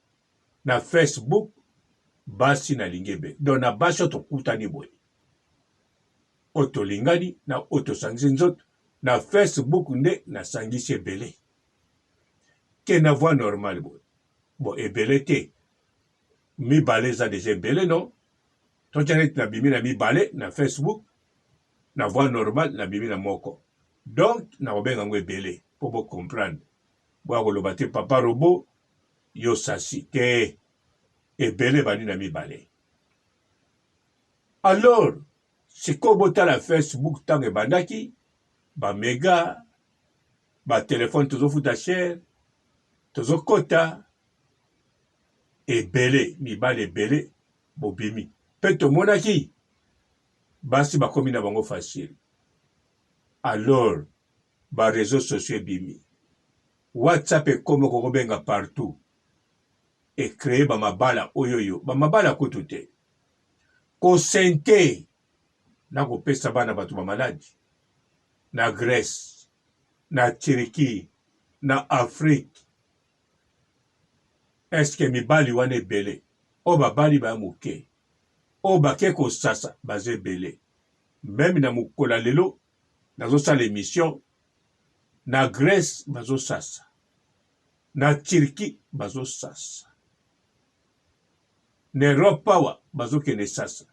A: na Facebook basi nalingi ebe donc na basi oyo tokutani boye oyo tolingani na oyo tosangisi nzoto na Facebook nde nasangisi ebele ke na voix normale boye bon ebele te mibale eza deja ebele non totya neti nabimi na mibale na Facebook na voix normale nabimi na moko donc nakobenga yango ebele mpo bocomprendre boya koloba te papa robot yo sasi te ebele bani na mibale. Alors sikoyo botala Facebook ntango ebandaki bamega batelefone tozofuta chere tozokota ebele mibale ebele bobimi mpe tomonaki basi bakomi na bango facile. Alors bareseau sociaux ebimi WhatsApp ekomi kokobenga partout ecreye bamabala oyoyo bamabala kutu te kosente na kopesa bana bato bamaladi na Grèce na Turquie na Afrique. Eske mibali wana ebele oyo babali baya moke oyo bake kosasa baza ebele meme na mokolo lelo nazosala émission na Grèce bazosasa na Turquie bazosasa na Europe awa bazokende sasa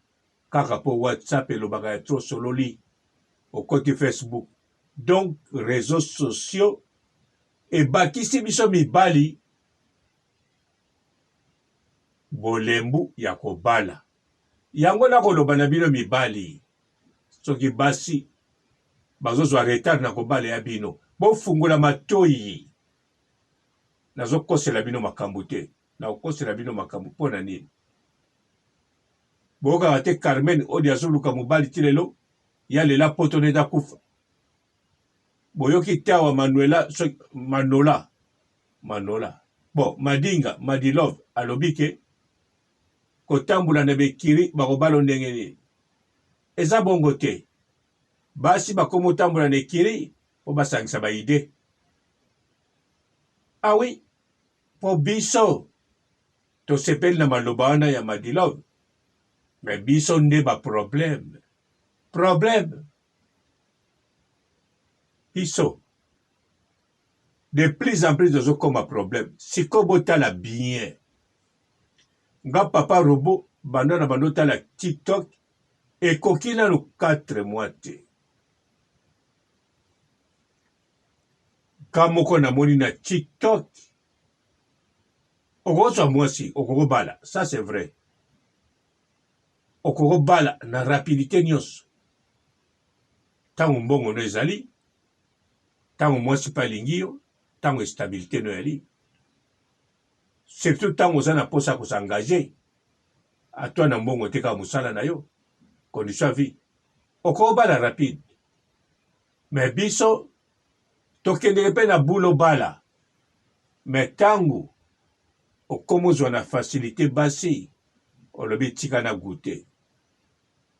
A: kaka po WhatsApp elobaka ya tro sololi okoti Facebook. Donc réseaux sociaux ebakisi biso mibali bolembu ya kobala yango nakoloba na bino mibali soki basi bazozwa retard na kobala ya bino bofungola matoyi nazokosela bino makambo te nakokosela bino makambo mpo na nini boyokaka te Carmen oyo azoluka mobali ti lelo ya lela poto nde akufa boyoki te awa manola bon madinga madilove alobi ke kotambola na bekiri bakobala ndenge nini eza bongo te basi bakomi otambola na ekiri mpo basangisa baide awi mpo biso tosepeli na maloba wana ya madilove me biso nde baproblème biso de plus en plus tozokoma problème sikoyo botala bien nga papa robo banda na bando otala tiktok ekoki nano 4 mois te ka moko namoni na tiktok okozwa mwasi okokobala ça c'est vrai okokobala na rapidité nyonso ntango mbongo no ezali ntango mwasi mpe alingi yo ntango estabilité no yali surtout ntango oza na mposa ya kosangaje atwa na mbongo te kaka mosala na yo condition ya vie okobala rapide me biso tokendeke mpe na bula obala me ntango okomozwa na facilité basi olobi tika na gute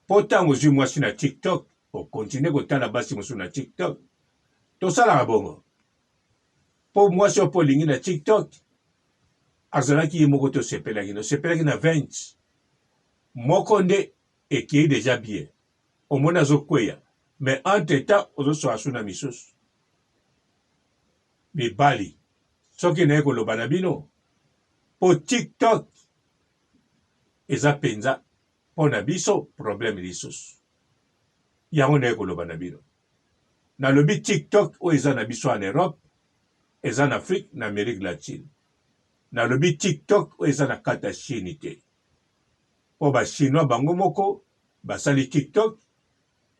A: mpo ntango ozwi mwasi na tiktok okontinue kotala basi mosusu na tiktok tosalaka bongo mpo mwasi oyo mpo olingi na tiktok azalaki ye moko tosepelaki nosepelaki na 20 moko nde ekei deja bien omoni azokweya me entre temps ozosoka su na misusu mibali soki naye koloba na bino mpo tiktok eza mpenza mpo na biso problème lisusu yango naye koloba na bino nalobi tiktok oyo eza na biso en Europe eza na Afrique na Amérique latine nalobi tiktok oyo eza na kati ya Chine te mpo bachinois bango moko basali tiktok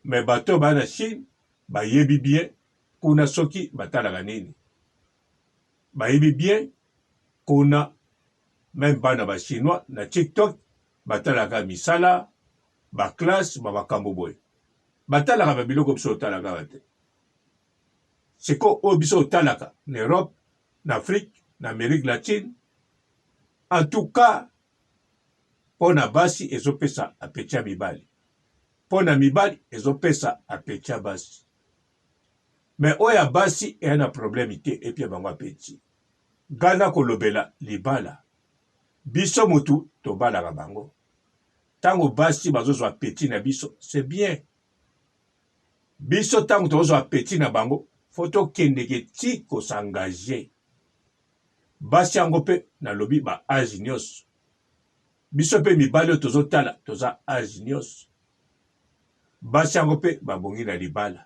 A: me bato baa na Chine bayebi bien kuna soki batalaka nini bayebi bien kuna même bana bachinois na tiktok batalaka misala baklasse bamakambo boye batalaka babiloko biso otalaka kaka te siko oyo biso otalaka na Europe na Afrique na Amérique latine en tout cas mpo na basi ezopesa apeti ya mibali mpo na mibali ezopesa apeti ya basi me oyo ya basi eya na problème te epi ya bango apeti gana kolobela libala biso mutu tobalaka bango ntango basi bazozwa apeti na biso c'est bien biso ntango tozozwa apeti na bango fo tokendeke ti kosangaje basi yango mpe nalobi ba age nyonso biso mpe mibali oyo tozotala toza age nyonso basi yango mpe babongi na libala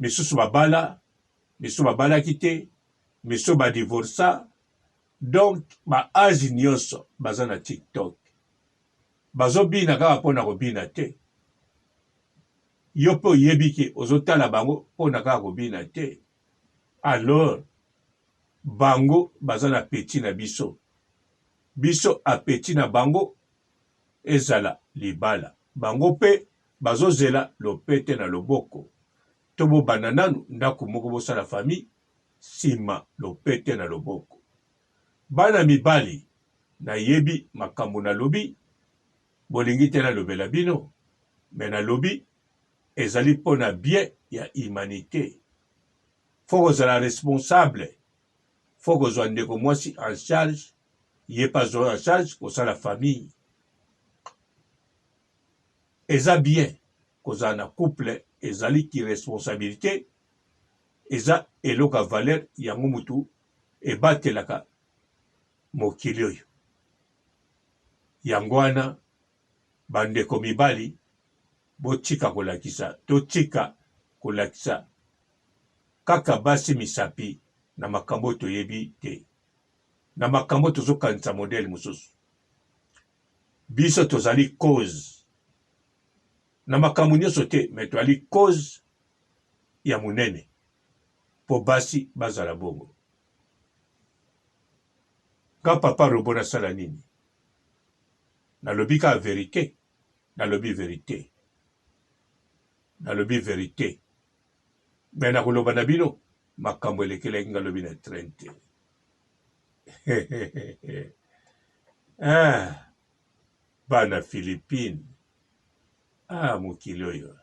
A: misusu babala misusu babalaki te misusu badivorsa donc ba age nyonso baza na tiktok bazobina kaka mpo na kobina te yo mpe oyebi ke ozotala bango mpo na kaka kobina te alors bango baza na apeti na biso biso apeti na bango ezala libala bango mpe bazozela lopete na loboko to bobanda nanu ndako moko bosala famille nsima lopete na loboko bana mibali nayebi makambo nalobi bolingi te nalobela bino me nalobi ezali mpo na bien ya humanité fo kozala responsable fo kozwa ndeko mwasi en charge ye mpe azwa en charge kosala famille eza bien kozala na couple ezali ki responsabilité eza eloko ya valeur yango mutu ebatelaka mokili oyo yango wana bandeko mibali botika kolakisa totika kolakisa kaka basi misapi na makambo toyebi te na makambo tozokanisa modele mosusu biso tozali cause na makambo nyonso te me toali cause ya monene mpo basi bazala bongo Nga papa robo nasala nini? Nalobi ka vérité. Nalobi vérité. Nalobi vérité. Mais nakoloba na bino makambo elekelaki ngalobi na train te. Ah, bana Philippine. Ah, mokili oyo.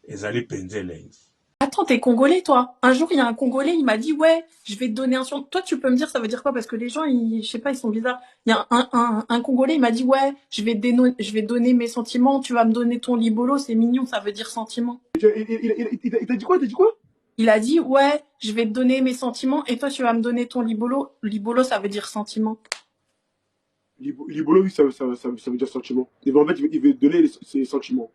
A: Ezali penza elengi.
E: Attends, t'es congolais, toi? Un jour, il y a un Congolais, il m'a dit, ouais, je vais te donner un surnom. Toi, tu peux me dire, ça veut dire quoi? Parce que les gens, je sais pas, ils sont bizarres. Il y a un Congolais, il m'a dit, ouais, je vais donner mes sentiments, tu vas me donner ton libolo, c'est mignon, ça veut dire sentiment.
F: Il t'a dit quoi?
E: Il a dit, ouais, je vais te donner mes sentiments et toi, tu vas me donner ton libolo. Libolo, ça veut dire sentiment.
F: Libolo, oui, ça veut dire sentiment. Et ben, en fait, il veut donner ses sentiments.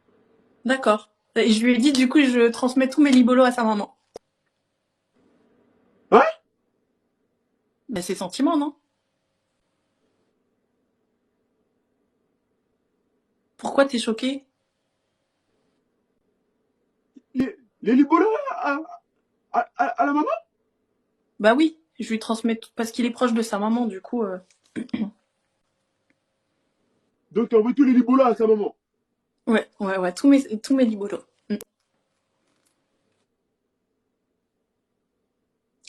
E: D'accord. Et je lui ai dit, du coup, je transmets tous mes libolos à sa maman.
F: Hein?
E: Ben, c'est sentiment, non? Pourquoi t'es choqué?
F: Les libolos à la maman?
E: Bah oui, je lui transmets tout parce qu'il est proche de sa maman, du coup.
F: Donc, tu envoies tous les libolos à sa maman.
E: Ouais, tous mes libolos.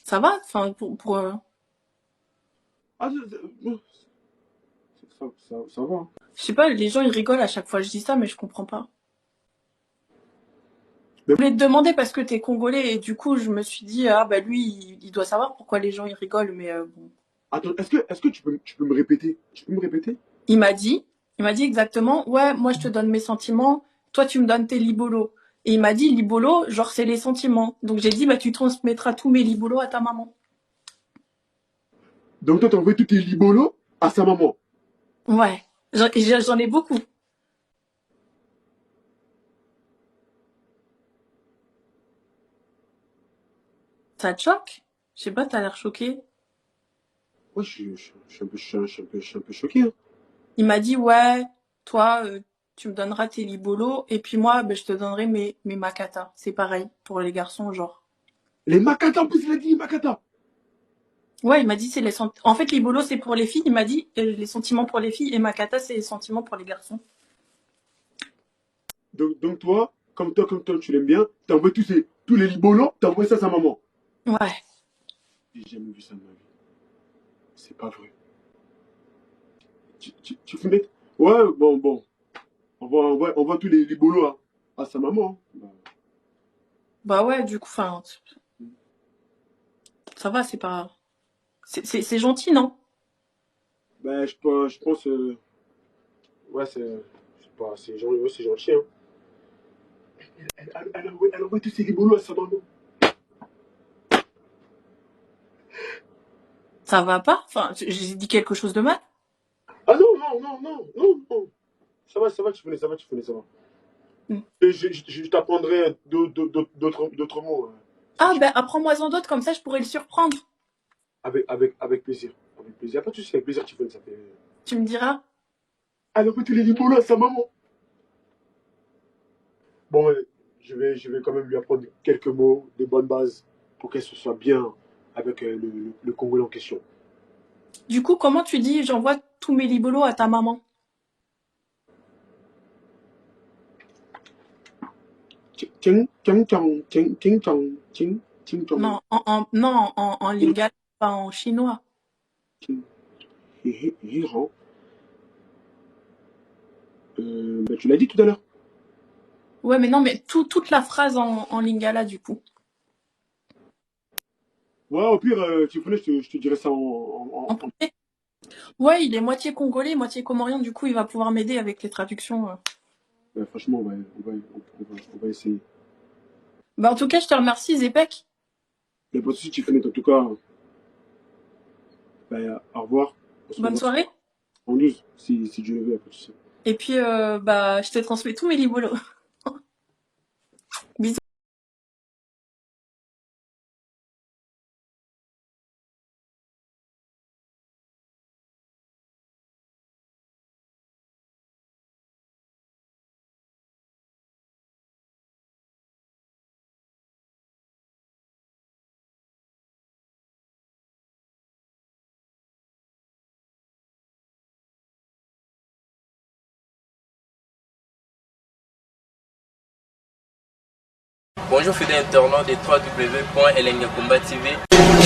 E: Ça va? Enfin,
F: Ah, ça va. Hein.
E: je sais pas, les gens ils rigolent à chaque fois que je dis ça, mais je comprends pas.
F: Mais-
E: Je voulais te demander parce que t'es congolais et du coup je me suis dit ah bah lui il doit savoir pourquoi les gens ils rigolent, mais bon.
F: Attends, est-ce que tu peux me répéter? Tu peux me répéter?
E: Il m'a dit exactement ouais moi je te donne mes sentiments, toi tu me donnes tes libolos. Et il m'a dit libolo genre c'est les sentiments. Donc j'ai dit bah tu transmettras tous mes libolos à ta maman.
F: Donc, toi, tu envoies tous tes libolos à sa maman.
E: Ouais, j'en ai beaucoup. Ça te choque? Je sais pas, t'as l'air choqué.
F: Ouais, je suis un peu choqué. Hein.
E: Il m'a dit ouais, toi tu me donneras tes libolos et puis moi ben, je te donnerai mes makata. C'est pareil pour les garçons genre.
F: Les Makata, en plus, il a dit Makata.
E: Ouais, il m'a dit c'est les en fait libolo c'est pour les filles, il m'a dit les sentiments pour les filles et makata c'est les sentiments pour les garçons.
F: Donc toi, comme toi, tu l'aimes bien, t'envoies tous les libolos, t'envoies ça à sa maman.
E: Ouais.
F: J'ai jamais vu ça de ma vie. C'est pas vrai. Tu fais mettre... Ouais, bon. On voit tous les libolos à sa maman. Hein.
E: Bah ouais, du coup enfin ça va, c'est pas c'est gentil, non?
F: Ben, je pense... ouais, c'est gentil. Hein. Elle envoie tous ses libolos à sa maman.
E: Ça va pas? Enfin, j'ai dit quelque chose de mal?
F: Ah non. Ça va, tu connais, ça va.
E: Hmm.
F: Et je t'apprendrai d'autres mots.
E: Ah ben apprends-moi-en d'autres comme ça je pourrais le surprendre.
F: Avec plaisir. Avec plaisir. Pas de soucis, avec plaisir, tu connais, ça fait...
E: Tu me diras?
F: Elle envoie tous les libolos à sa maman. Bon, je vais quand même lui apprendre quelques mots, des bonnes bases, pour qu'elle se soit bien avec le Congolais en question.
E: Du coup, comment tu dis j'envoie tous mes libolos à ta maman? Non, en lingala, pas en chinois.
F: Ben, tu l'as dit tout à l'heure.
E: Ouais, mais non, mais toute la phrase en lingala, du coup.
F: Ouais, au pire, tu connais, je te dirai ça
E: En premier. Ouais, il est moitié congolais, moitié comorien, du coup, il va pouvoir m'aider avec les traductions.
F: Ben, franchement, on va essayer.
E: Bah, en tout cas, je te remercie, Zepek.
F: Il n'y a pas de souci, Tiffany. En tout cas, ben, au revoir. On se
E: Bonne
F: revoit
E: soirée.
F: en news, si Dieu le veut, il n'y a pas de souci.
E: Et puis, bah, je te transmets tous mes libolos. Bisous.
G: Bonjour fidèles internautes de www.elengiakomba TV.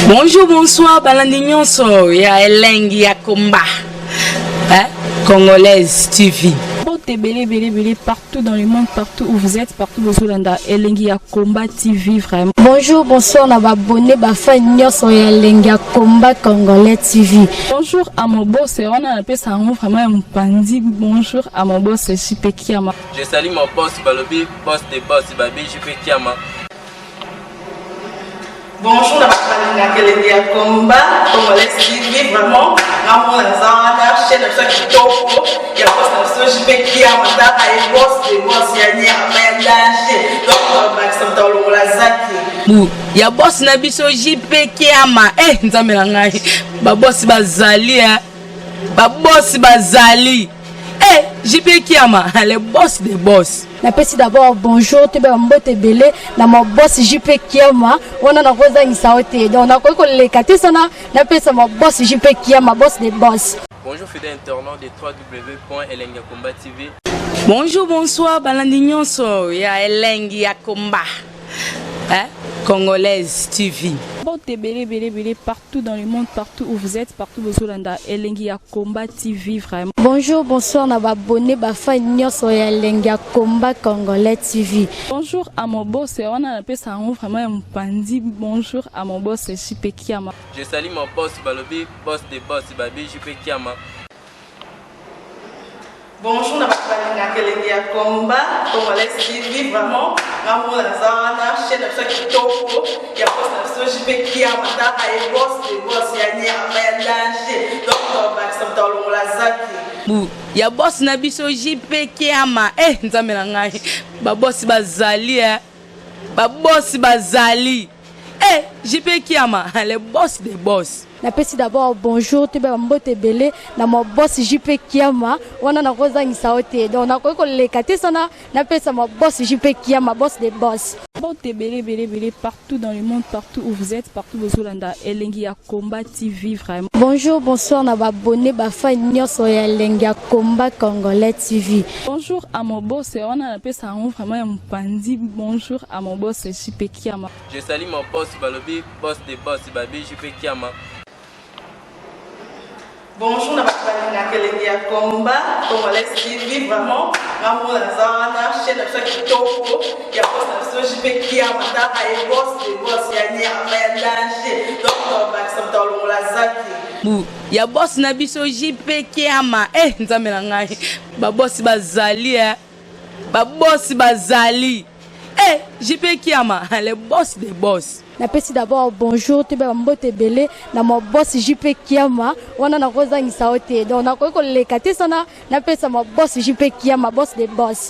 C: Bonjour, bonsoir, balandi nyonso ya Elengi ya Komba. Congolaise TV.
H: Belé, partout dans le monde, partout où vous êtes, partout où vous êtes, Elengi ya Komba TV, vraiment.
I: Bonjour, bonsoir, on va abonner à Elengi ya Komba Congolais TV.
H: Bonjour à mon boss, on a appelé ça vraiment un pandi. Bonjour à mon boss, JP Kiama.
G: Je salue mon boss Balobi, boss des boss Babi, JP Kiama.
J: Bonjour, Elengi ya Komba Congolais TV, vraiment. Ramon Lazana, chaîne de ceux qui topo, il y a pas de JP Kiama, et boss des boss, il y a un danger. Donc, Maxime Talon Lazaki.
C: Ya boss na biso JP Kiama. Nzambe na ngai. Ba boss bazali Ba boss bazali. JP Kiama, le boss des boss.
I: Napesi d'abord bonjour, tu es mbote belé, na mon boss JP Kiama, on a rosa insaote. Donc on a quoi les katesana, napesi mon boss JP Kiama, boss des boss.
G: Bonjour fidèles internautes de www.elengiakomba TV.
C: Bonjour, bonsoir, balandi nyonso ya Elengi ya Komba. Congolaise TV.
H: Belé, partout dans le monde, partout où vous êtes, partout où vous êtes, Elengi ya Komba TV, vraiment.
I: Bonjour, bonsoir, on va abonner à Elengi ya Komba Congolais TV.
H: Bonjour à mon boss, on a appelé ça vraiment un pandi. Bonjour à mon boss, JP Kiama.
G: Je salue mon boss Balobi, boss des boss Babi, JP Kiama.
J: Bonjour, Elengi ya Komba Congolais TV, vraiment. Ramon Lazana, chaîne de ceux qui topo, il y a pas de JP Kiama, et boss des boss, il y a un danger. Donc, Maxime Talon Lazaki.
C: Ya boss na biso JP Kiama. Nzambe na ngai. Ba boss bazali Ba boss bazali. JP Kiama, le boss des boss.
I: Napesi d'abord bonjour, tu es mbote belé, na mon boss JP Kiama, on a rosa insaote. Donc on a quoi les katesana, napesi mon boss JP Kiama, boss des boss.
H: Belé, partout dans le monde, partout où vous êtes, partout où vous êtes, Elengi ya Komba TV, vraiment.
I: Bonjour, bonsoir, on va abonner à Elengi ya Komba Congolais TV.
H: Bonjour à mon boss, on a appelé ça vraiment un pandi. Bonjour à mon boss, JP Kiama.
G: Je salue mon boss Balobi, boss des boss Babi, JP Kiama.
J: Bonjour, Elengi ya Komba Congolais TV, vraiment. Ramon Lazana, chaîne de ceux qui topo, il y a pas de JP Kiama, et boss des boss, il y a un danger. Donc, Maxime Talon Lazaki.
C: Ya boss na biso JP Kiama. Nzambe na ngai. Ba boss bazali Ba boss bazali. JP Kiama, le boss des boss.
I: Napesi d'abord bonjour, tu es mbote belé, na mon boss JP Kiama, on a rosa insaote. Donc on a quoi les katesana, napesi mon boss JP Kiama, boss des boss.